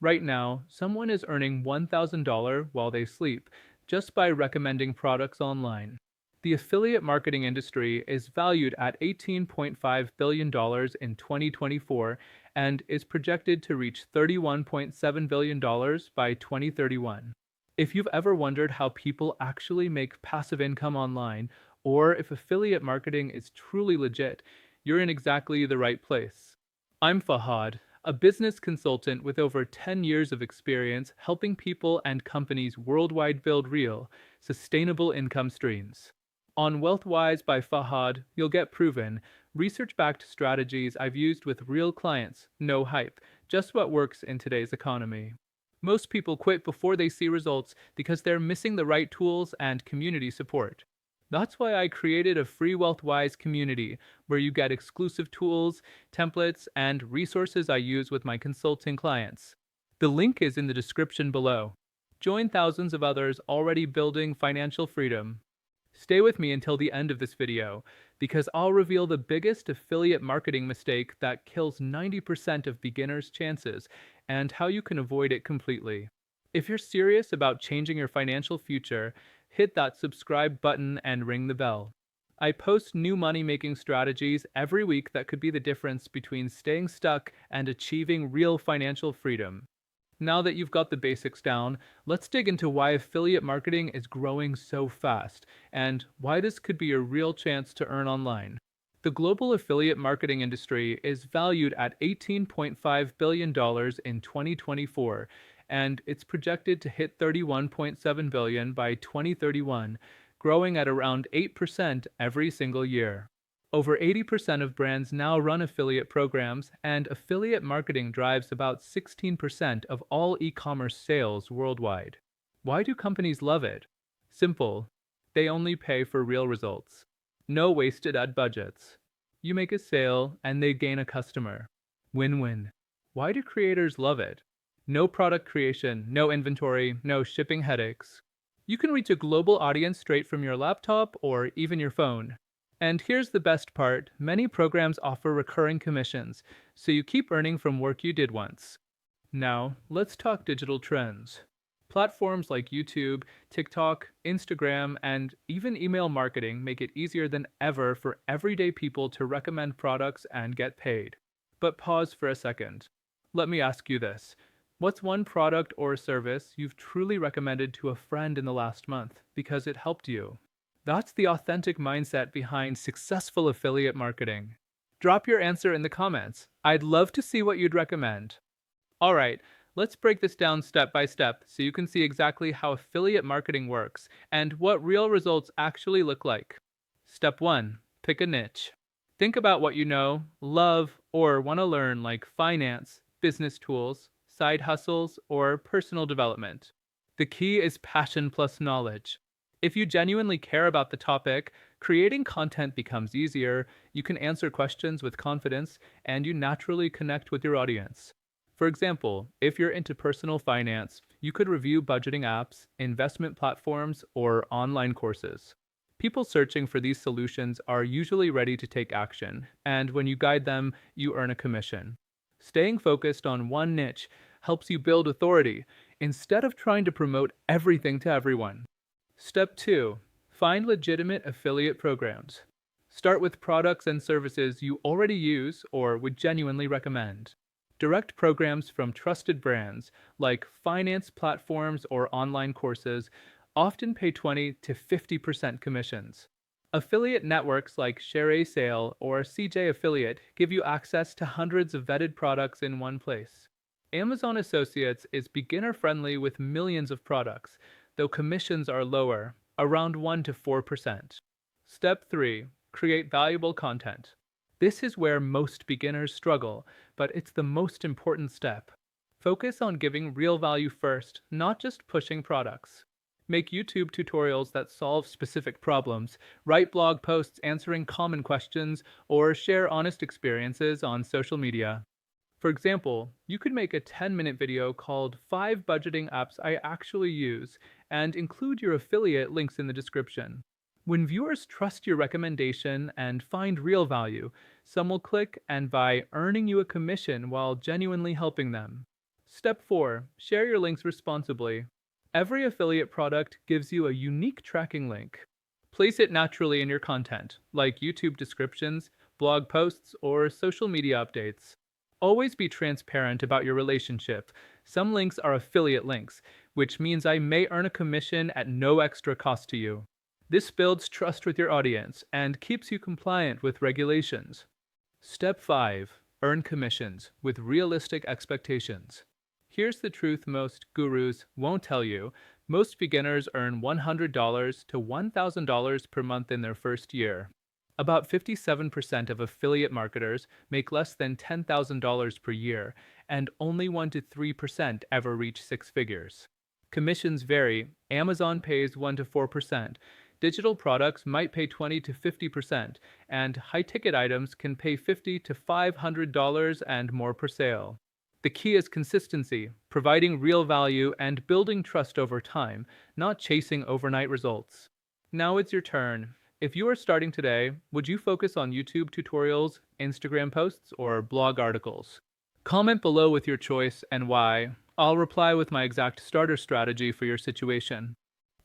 Right now, someone is earning $1,000 while they sleep just by recommending products online. The affiliate marketing industry is valued at $18.5 billion in 2024 and is projected to reach $31.7 billion by 2031. If you've ever wondered how people actually make passive income online, or if affiliate marketing is truly legit, you're in exactly the right place. I'm Fahad, a business consultant with over 10 years of experience helping people and companies worldwide build real, sustainable income streams. On WealthWise by Fahad, you'll get proven, research backed strategies I've used with real clients, no hype, just what works in today's economy. Most people quit before they see results because they're missing the right tools and community support. That's why I created a free WealthWise community where you get exclusive tools, templates, and resources I use with my consulting clients. The link is in the description below. Join thousands of others already building financial freedom. Stay with me until the end of this video, because I'll reveal the biggest affiliate marketing mistake that kills 90% of beginners' chances and how you can avoid it completely. If you're serious about changing your financial future, hit that subscribe button and ring the bell. I post new money making strategies every week that could be the difference between staying stuck and achieving real financial freedom. Now that you've got the basics down, let's dig into why affiliate marketing is growing so fast and why this could be a real chance to earn online. The global affiliate marketing industry is valued at $18.5 billion in 2024, and it's projected to hit $31.7 billion by 2031, growing at around 8% every single year. Over 80% of brands now run affiliate programs, and affiliate marketing drives about 16% of all e-commerce sales worldwide. Why do companies love it? Simple. They only pay for real results. No wasted ad budgets. You make a sale, and they gain a customer. Win-win. Why do creators love it? No product creation, no inventory, no shipping headaches. You can reach a global audience straight from your laptop or even your phone. And here's the best part, many programs offer recurring commissions, so you keep earning from work you did once. Now, let's talk digital trends. Platforms like YouTube, TikTok, Instagram, and even email marketing make it easier than ever for everyday people to recommend products and get paid. But pause for a second. Let me ask you this. What's one product or service you've truly recommended to a friend in the last month because it helped you? That's the authentic mindset behind successful affiliate marketing. Drop your answer in the comments. I'd love to see what you'd recommend. Alright, let's break this down step by step so you can see exactly how affiliate marketing works and what real results actually look like. Step 1. Pick a niche. Think about what you know, love, or want to learn like finance, business tools, side hustles, or personal development. The key is passion plus knowledge. If you genuinely care about the topic, creating content becomes easier, you can answer questions with confidence, and you naturally connect with your audience. For example, if you're into personal finance, you could review budgeting apps, investment platforms, or online courses. People searching for these solutions are usually ready to take action, and when you guide them, you earn a commission. Staying focused on one niche helps you build authority instead of trying to promote everything to everyone. Step 2. Find legitimate affiliate programs. Start with products and services you already use or would genuinely recommend. Direct programs from trusted brands, like finance platforms or online courses, often pay 20 to 50% commissions. Affiliate networks like Share Sale or CJ Affiliate give you access to hundreds of vetted products in one place. Amazon Associates is beginner-friendly with millions of products, though commissions are lower, around 1 to 4%. Step 3. Create valuable content. This is where most beginners struggle, but it's the most important step. Focus on giving real value first, not just pushing products. Make YouTube tutorials that solve specific problems, write blog posts answering common questions, or share honest experiences on social media. For example, you could make a 10-minute video called 5 Budgeting Apps I Actually Use and include your affiliate links in the description. When viewers trust your recommendation and find real value, some will click and buy, earning you a commission while genuinely helping them. Step 4. Share your links responsibly. Every affiliate product gives you a unique tracking link. Place it naturally in your content, like YouTube descriptions, blog posts, or social media updates. Always be transparent about your relationship. Some links are affiliate links, which means I may earn a commission at no extra cost to you. This builds trust with your audience and keeps you compliant with regulations. Step 5. Earn commissions with realistic expectations. Here's the truth most gurus won't tell you. Most beginners earn $100 to $1,000 per month in their first year. About 57% of affiliate marketers make less than $10,000 per year, and only 1 to 3% ever reach six figures. Commissions vary. Amazon pays 1 to 4%. Digital products might pay 20 to 50%, and high-ticket items can pay $50 to $500 and more per sale. The key is consistency, providing real value and building trust over time, not chasing overnight results. Now it's your turn. If you are starting today, would you focus on YouTube tutorials, Instagram posts, or blog articles? Comment below with your choice and why. I'll reply with my exact starter strategy for your situation.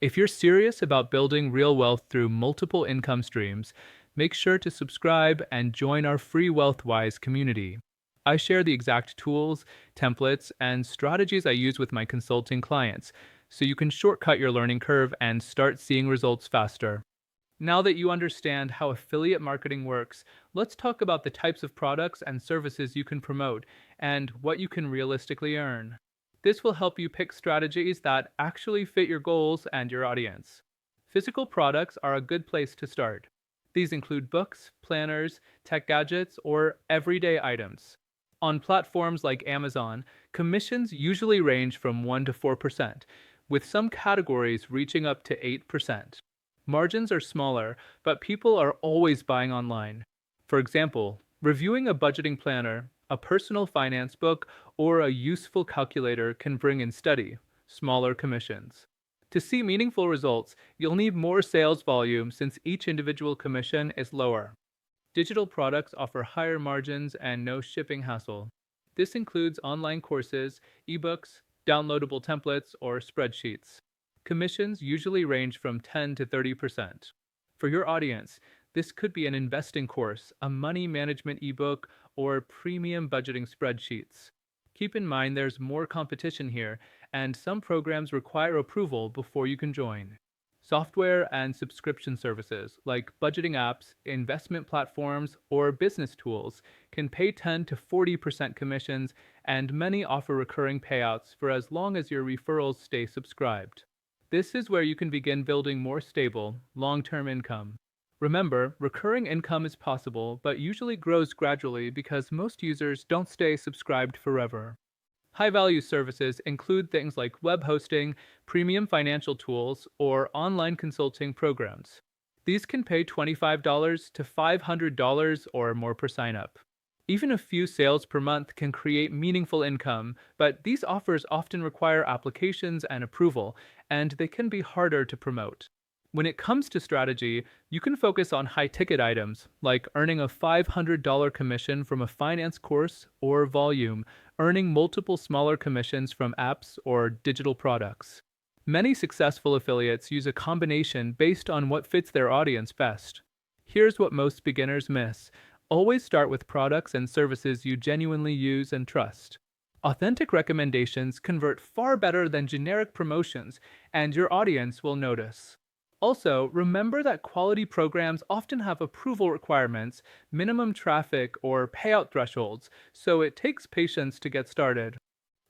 If you're serious about building real wealth through multiple income streams, make sure to subscribe and join our free WealthWise community. I share the exact tools, templates, and strategies I use with my consulting clients, so you can shortcut your learning curve and start seeing results faster. Now that you understand how affiliate marketing works, let's talk about the types of products and services you can promote and what you can realistically earn. This will help you pick strategies that actually fit your goals and your audience. Physical products are a good place to start. These include books, planners, tech gadgets, or everyday items. On platforms like Amazon, commissions usually range from 1 to 4%, with some categories reaching up to 8%. Margins are smaller, but people are always buying online. For example, reviewing a budgeting planner, a personal finance book, or a useful calculator can bring in steady, smaller commissions. To see meaningful results, you'll need more sales volume since each individual commission is lower. Digital products offer higher margins and no shipping hassle. This includes online courses, ebooks, downloadable templates, or spreadsheets. Commissions usually range from 10 to 30%. For your audience, this could be an investing course, a money management ebook, or premium budgeting spreadsheets. Keep in mind there's more competition here, and some programs require approval before you can join. Software and subscription services like budgeting apps, investment platforms, or business tools can pay 10 to 40% commissions, and many offer recurring payouts for as long as your referrals stay subscribed. This is where you can begin building more stable, long-term income. Remember, recurring income is possible, but usually grows gradually because most users don't stay subscribed forever. High-value services include things like web hosting, premium financial tools, or online consulting programs. These can pay $25 to $500 or more per sign-up. Even a few sales per month can create meaningful income, but these offers often require applications and approval, and they can be harder to promote. When it comes to strategy, you can focus on high-ticket items, like earning a $500 commission from a finance course, or volume, earning multiple smaller commissions from apps or digital products. Many successful affiliates use a combination based on what fits their audience best. Here's what most beginners miss. Always start with products and services you genuinely use and trust. Authentic recommendations convert far better than generic promotions, and your audience will notice. Also, remember that quality programs often have approval requirements, minimum traffic, or payout thresholds, so it takes patience to get started.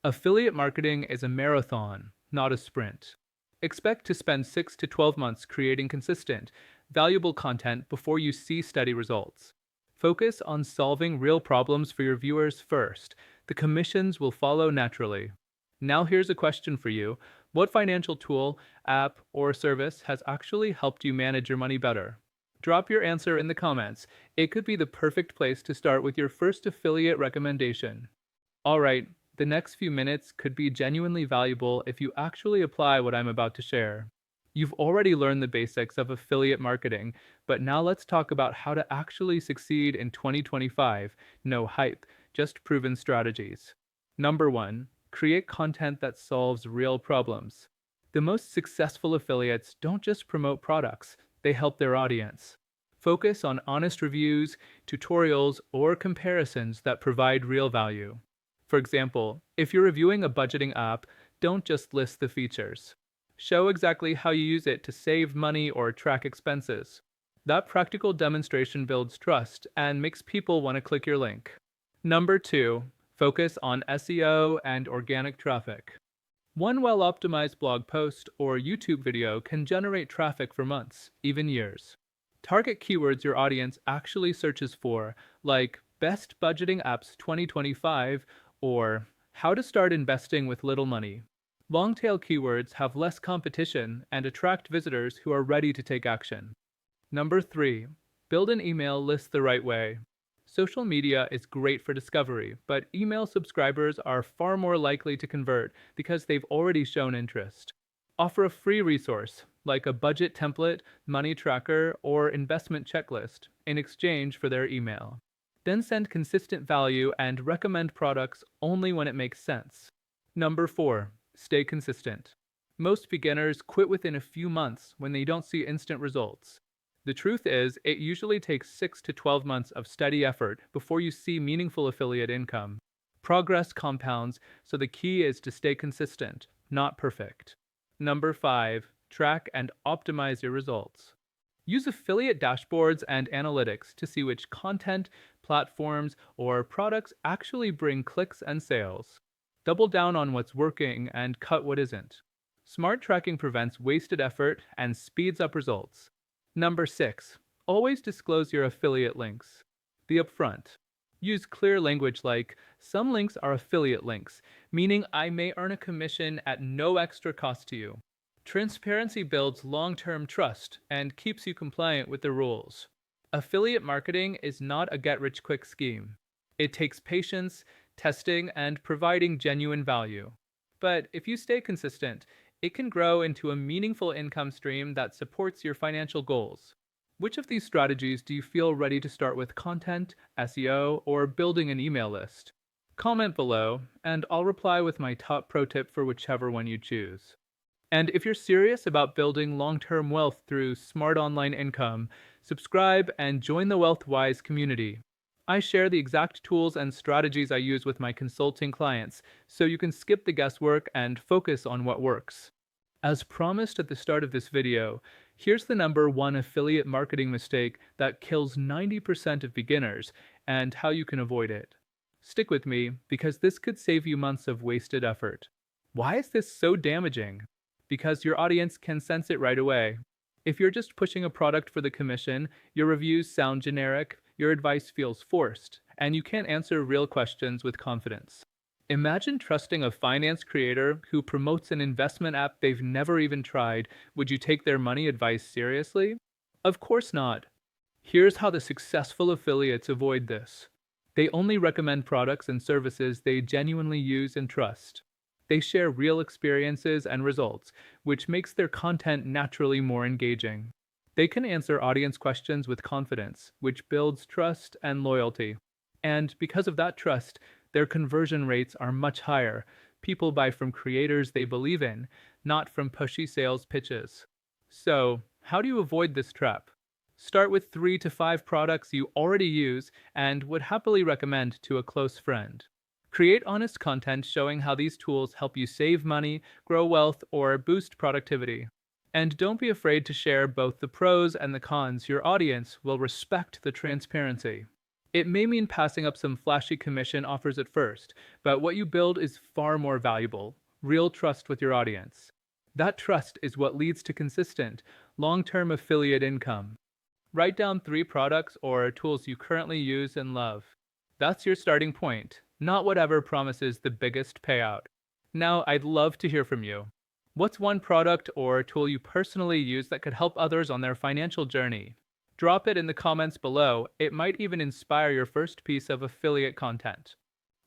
Affiliate marketing is a marathon, not a sprint. Expect to spend 6 to 12 months creating consistent, valuable content before you see steady results. Focus on solving real problems for your viewers first. The commissions will follow naturally. Now here's a question for you. What financial tool, app, or service has actually helped you manage your money better? Drop your answer in the comments. It could be the perfect place to start with your first affiliate recommendation. Alright, the next few minutes could be genuinely valuable if you actually apply what I'm about to share. You've already learned the basics of affiliate marketing, but now let's talk about how to actually succeed in 2025. No hype, just proven strategies. Number 1. Create content that solves real problems. The most successful affiliates don't just promote products, they help their audience. Focus on honest reviews, tutorials, or comparisons that provide real value. For example, if you're reviewing a budgeting app, don't just list the features. Show exactly how you use it to save money or track expenses. That practical demonstration builds trust and makes people want to click your link. Number 2, focus on SEO and organic traffic. One well-optimized blog post or YouTube video can generate traffic for months, even years. Target keywords your audience actually searches for, like Best Budgeting Apps 2025 or How to Start Investing with Little Money. Long-tail keywords have less competition and attract visitors who are ready to take action. Number 3, build an email list the right way. Social media is great for discovery, but email subscribers are far more likely to convert because they've already shown interest. Offer a free resource, like a budget template, money tracker, or investment checklist, in exchange for their email. Then send consistent value and recommend products only when it makes sense. Number 4, stay consistent. Most beginners quit within a few months when they don't see instant results. The truth is, it usually takes 6 to 12 months of steady effort before you see meaningful affiliate income. Progress compounds, so the key is to stay consistent, not perfect. Number 5, track and optimize your results. Use affiliate dashboards and analytics to see which content, platforms, or products actually bring clicks and sales. Double down on what's working and cut what isn't. Smart tracking prevents wasted effort and speeds up results. Number 6, always disclose your affiliate links. Be upfront. Use clear language like, some links are affiliate links, meaning I may earn a commission at no extra cost to you. Transparency builds long-term trust and keeps you compliant with the rules. Affiliate marketing is not a get-rich-quick scheme. It takes patience, testing, and providing genuine value. But if you stay consistent, it can grow into a meaningful income stream that supports your financial goals. Which of these strategies do you feel ready to start with: content, SEO, or building an email list? Comment below, and I'll reply with my top pro tip for whichever one you choose. And if you're serious about building long-term wealth through smart online income, subscribe and join the WealthWise community. I share the exact tools and strategies I use with my consulting clients, so you can skip the guesswork and focus on what works. As promised at the start of this video, here's the number 1 affiliate marketing mistake that kills 90% of beginners and how you can avoid it. Stick with me, because this could save you months of wasted effort. Why is this so damaging? Because your audience can sense it right away. If you're just pushing a product for the commission, your reviews sound generic, your advice feels forced, and you can't answer real questions with confidence. Imagine trusting a finance creator who promotes an investment app they've never even tried. Would you take their money advice seriously? Of course not. Here's how the successful affiliates avoid this. They only recommend products and services they genuinely use and trust. They share real experiences and results, which makes their content naturally more engaging. They can answer audience questions with confidence, which builds trust and loyalty. And because of that trust, their conversion rates are much higher. People buy from creators they believe in, not from pushy sales pitches. So, how do you avoid this trap? Start with 3 to 5 products you already use and would happily recommend to a close friend. Create honest content showing how these tools help you save money, grow wealth, or boost productivity. And don't be afraid to share both the pros and the cons. Your audience will respect the transparency. It may mean passing up some flashy commission offers at first, but what you build is far more valuable: real trust with your audience. That trust is what leads to consistent, long-term affiliate income. Write down 3 products or tools you currently use and love. That's your starting point, not whatever promises the biggest payout. Now, I'd love to hear from you. What's one product or tool you personally use that could help others on their financial journey? Drop it in the comments below. It might even inspire your first piece of affiliate content.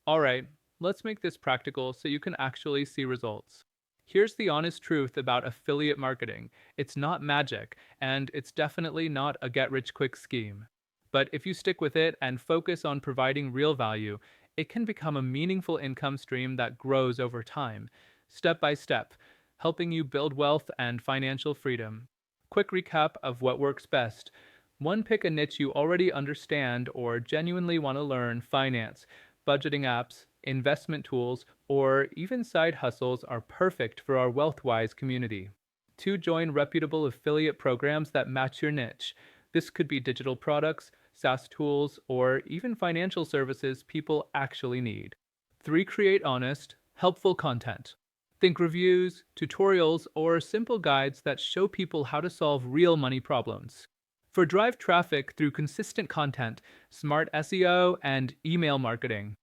Alright, let's make this practical so you can actually see results. Here's the honest truth about affiliate marketing. It's not magic, and it's definitely not a get-rich-quick scheme. But if you stick with it and focus on providing real value, it can become a meaningful income stream that grows over time, step by step, helping you build wealth and financial freedom. Quick recap of what works best. 1. Pick a niche you already understand or genuinely want to learn. Finance, budgeting apps, investment tools, or even side hustles are perfect for our WealthWise community. 2. Join reputable affiliate programs that match your niche. This could be digital products, SaaS tools, or even financial services people actually need. 3. Create honest, helpful content. Think reviews, tutorials, or simple guides that show people how to solve real money problems. For drive traffic through consistent content, smart SEO, and email marketing.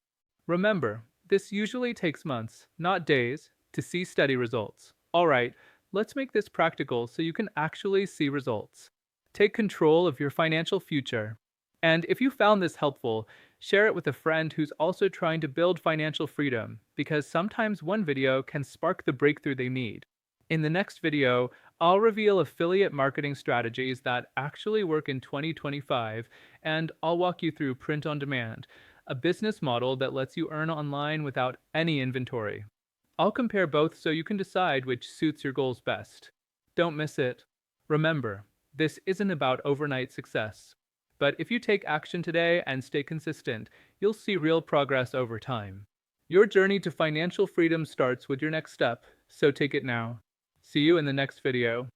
Remember, this usually takes months, not days, to see steady results. Alright, let's make this practical so you can actually see results. Take control of your financial future. And if you found this helpful, share it with a friend who's also trying to build financial freedom, because sometimes one video can spark the breakthrough they need. In the next video, I'll reveal affiliate marketing strategies that actually work in 2025, and I'll walk you through print on demand, a business model that lets you earn online without any inventory. I'll compare both so you can decide which suits your goals best. Don't miss it. Remember, this isn't about overnight success. But if you take action today and stay consistent, you'll see real progress over time. Your journey to financial freedom starts with your next step, so take it now. See you in the next video.